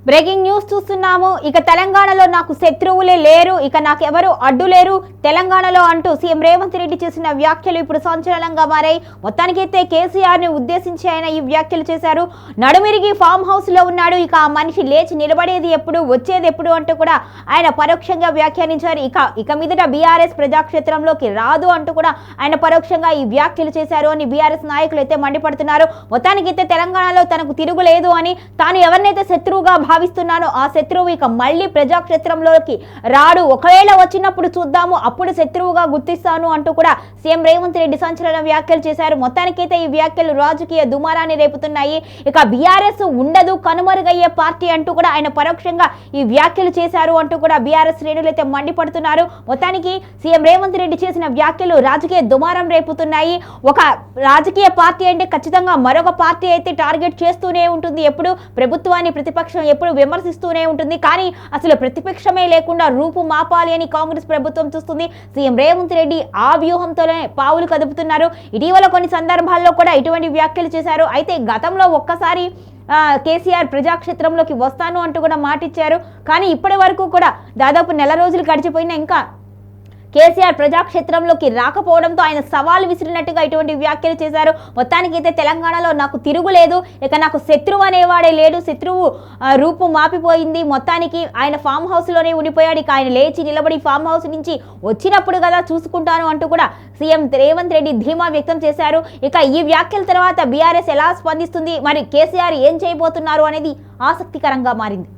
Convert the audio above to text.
Breaking news చూస్తున్నాము. ఇక తెలంగాణలో నాకు శత్రువులే లేరు, ఇక నాకెవరు అడ్డు లేరు తెలంగాణలో అంటూ సీఎం రేవంత్ రెడ్డి చేసిన వ్యాఖ్యలు ఇప్పుడు సంచలనంగా మారాయి. మొత్తానికైతే కేసీఆర్ ని ఉద్దేశించి ఆయన ఈ వ్యాఖ్యలు చేశారు. నడుమిరిగి ఫామ్ హౌస్ లో ఉన్నాడు, ఇక ఆ మనిషి లేచి నిలబడేది ఎప్పుడు, వచ్చేది ఎప్పుడు అంటూ కూడా ఆయన పరోక్షంగా వ్యాఖ్యానించారు. ఇక మీదట బీఆర్ఎస్ ప్రజాక్షేత్రంలోకి రాదు అంటూ కూడా ఆయన పరోక్షంగా ఈ వ్యాఖ్యలు చేశారు అని బీఆర్ఎస్ నాయకులు అయితే మండిపడుతున్నారు. మొత్తానికైతే తెలంగాణలో తనకు తిరుగులేదు అని, తాను ఎవరినైతే శత్రువుగా భావిస్తున్నానో ఆ శత్రువు ఇక మళ్ళీ ప్రజాక్షేత్రంలోకి రాడు, ఒకవేళ వచ్చినప్పుడు చూద్దాము, అప్పుడు శత్రువుగా గుర్తిస్తాను అంటూ కూడా సీఎం రేవంత్ రెడ్డి సంచలన వ్యాఖ్యలు చేశారు. మొత్తానికైతే ఈ వ్యాఖ్యలు రాజకీయ దుమారాన్ని రేపుతున్నాయి. ఇక బీఆర్ఎస్ ఉండదు, కనుమరుగయ్యే పార్టీ అంటూ కూడా ఆయన పరోక్షంగా ఈ వ్యాఖ్యలు చేశారు అంటూ కూడా బీఆర్ఎస్ శ్రేణులు అయితే మండిపడుతున్నారు. మొత్తానికి సీఎం రేవంత్ రెడ్డి చేసిన వ్యాఖ్యలు రాజకీయ దుమారం రేపుతున్నాయి. ఒక రాజకీయ పార్టీ అంటే ఖచ్చితంగా మరొక పార్టీ అయితే టార్గెట్ చేస్తూనే ఉంటుంది, ఎప్పుడు ప్రభుత్వాన్ని ప్రతిపక్షం ఎప్పుడు విమర్శిస్తూనే ఉంటుంది. కానీ అసలు ప్రతిపక్షమే లేకుండా రూపు మాపాలి అని కాంగ్రెస్ ప్రభుత్వం చూస్తుంది. సీఎం రేవంత్ రెడ్డి ఆ వ్యూహంతోనే పావులు కదుపుతున్నారు. ఇటీవల కొన్ని సందర్భాల్లో కూడా ఇటువంటి వ్యాఖ్యలు చేశారు. అయితే గతంలో ఒక్కసారి కేసీఆర్ ప్రజాక్షేత్రంలోకి వస్తాను అంటూ కూడా మాటిచ్చారు. కానీ ఇప్పటి వరకు కూడా దాదాపు నెల రోజులు గడిచిపోయినా ఇంకా కేసీఆర్ ప్రజాక్షేత్రంలోకి రాకపోవడంతో ఆయన సవాల్ విసిరినట్టుగా ఇటువంటి వ్యాఖ్యలు చేశారు. మొత్తానికైతే తెలంగాణలో నాకు తిరుగులేదు, ఇక నాకు శత్రువు అనేవాడే లేడు, శత్రువు రూపు మాపిపోయింది, మొత్తానికి ఆయన ఫామ్ హౌస్లోనే ఉండిపోయాడు, ఇక ఆయన లేచి నిలబడి ఫామ్ హౌస్ నుంచి వచ్చినప్పుడు కదా చూసుకుంటాను అంటూ కూడా సీఎం రేవంత్ రెడ్డి ధీమా వ్యక్తం చేశారు. ఇక ఈ వ్యాఖ్యల తర్వాత బీఆర్ఎస్ ఎలా స్పందిస్తుంది, మరి కేసీఆర్ ఏం చేయబోతున్నారు అనేది ఆసక్తికరంగా మారింది.